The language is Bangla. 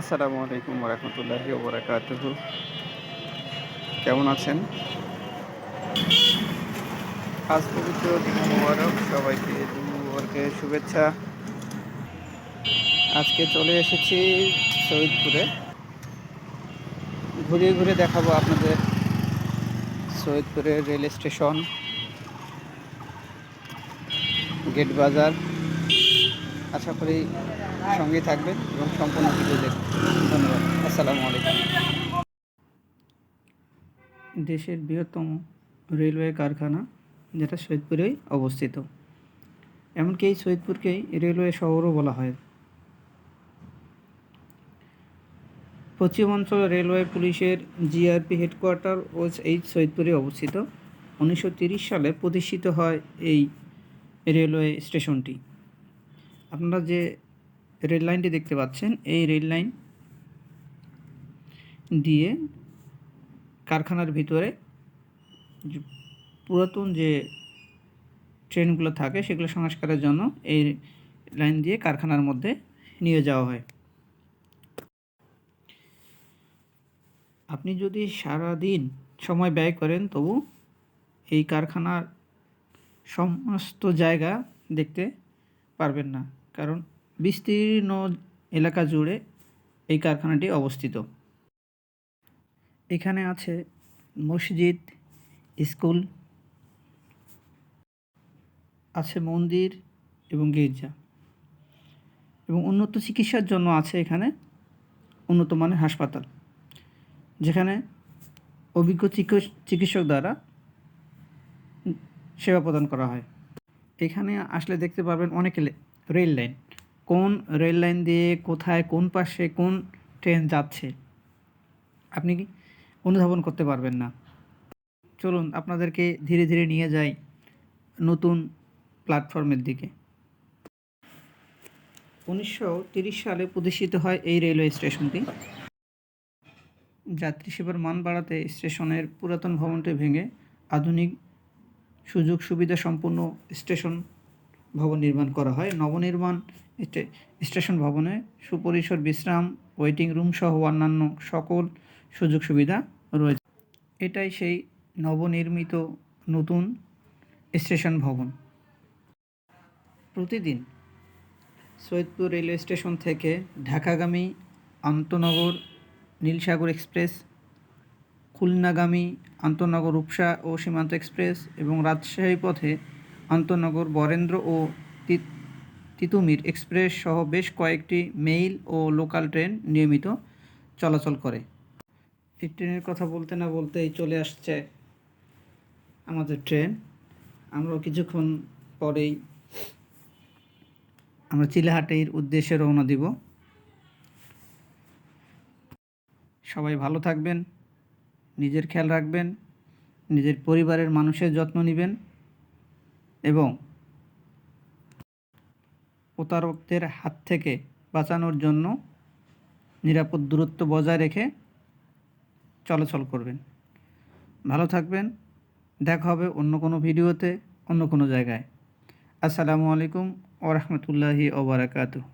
আসসালামু আলাইকুম ওয়া রাহমাতুল্লাহি ওয়া বারাকাতুহু। কেমন আছেন? আজ পবিত্র জুমা মোবারক। সবাইকে জুমা মোবারকের শুভেচ্ছা। আজকে চলে এসেছি সৈয়দপুরে। ঘুরিয়ে ঘুরে দেখাবো আপনাদের সৈয়দপুরের রেল স্টেশন, গেট বাজার। আশা করি সঙ্গেই থাকবেন এবং সম্পূর্ণ ভিডিও দেখবেন। ধন্যবাদ। আসসালামু আলাইকুম। দেশের বৃহত্তম রেলওয়ে কারখানা, যেটা সৈয়দপুরেই অবস্থিত। এমনকি এই সৈয়দপুরকেই রেলওয়ে শহরও বলা হয়। পশ্চিমাঞ্চল রেলওয়ে পুলিশের জিআরপি হেডকোয়ার্টার ও এই সৈয়দপুরে অবস্থিত। 1930 সালে প্রতিষ্ঠিত হয় এই রেলওয়ে স্টেশনটি। আপনারা যে রেল লাইনটি দেখতে পাচ্ছেন, এই রেল লাইন দিয়ে কারখানার ভিতরে পুরাতন যে ট্রেনগুলো থাকে সেগুলো সংস্কারের জন্য এই লাইন দিয়ে কারখানার মধ্যে নিয়ে যাওয়া হয়। আপনি যদি সারাদিন সময় ব্যয় করেন তবু এই কারখানার সমস্ত জায়গা দেখতে পারবেন না, কারণ বিস্তীর্ণ এলাকা জুড়ে এই কারখানাটি অবস্থিত। এখানে আছে মসজিদ, স্কুল, আছে মন্দির এবং গির্জা, এবং উন্নত চিকিৎসার জন্য আছে এখানে উন্নত মানের হাসপাতাল, যেখানে অভিজ্ঞ চিকিৎসক দ্বারা সেবা প্রদান করা হয়। এখানে আসলে দেখতে পারবেন অনেক রেল লাইন। কোন রেল লাইন দিয়ে কোথায়, কোন পাশে কোন ট্রেন যাচ্ছে আপনি অনুধাবন করতে পারবেন না। চলুন আপনাদেরকে ধীরে ধীরে নিয়ে যাই নতুন প্ল্যাটফর্মের দিকে। 1930 সালে প্রতিষ্ঠিত হয় এই রেলওয়ে স্টেশনটি। যাত্রী সেবার মান বাড়াতে স্টেশনের পুরাতন ভবনটি ভেঙে আধুনিক সুযোগ সুবিধা সম্পন্ন স্টেশন ভবন নির্মাণ করা হয়। নবনির্মাণ স্টেশন ভবনে সুপরিসর বিশ্রাম, ওয়েটিং রুম সহ অন্যান্য সকল সুযোগ সুবিধা রয়েছে। এটাই সেই নবনির্মিত নতুন স্টেশন ভবন। প্রতিদিন সৈয়দপুর রেলওয়ে স্টেশন থেকে ঢাকাগামী আন্তনগর নীলসাগর এক্সপ্রেস, খুলনাগামী আন্তনগর রূপসা ও সীমান্ত এক্সপ্রেস এবং রাজশাহী পথে আন্তনগর বরেন্দ্র ও তিতুমির এক্সপ্রেস সহ বেশ কয়েকটি মেইল ও লোকাল ট্রেন নিয়মিত চলাচল করে। এই ট্রেনের কথা বলতে না বলতেই চলে আসছে আমাদের ট্রেন। আমরাও কিছুক্ষণ পরেই আমরা চিলাহাটির উদ্দেশ্যে রওনা দিব। সবাই ভালো থাকবেন, নিজের খেয়াল রাখবেন, নিজের পরিবারের মানুষের যত্ন নেবেন এবং প্রতারকদের হাত থেকে বাঁচানোর জন্য নিরাপদ দূরত্ব বজায় রেখে চলাচল করবেন। ভালো থাকবেন। দেখা হবে অন্য কোনো ভিডিওতে, অন্য কোনো জায়গায়। আসসালামু আলাইকুম ওয়া রাহমাতুল্লাহি ওয়া বারাকাতুহু।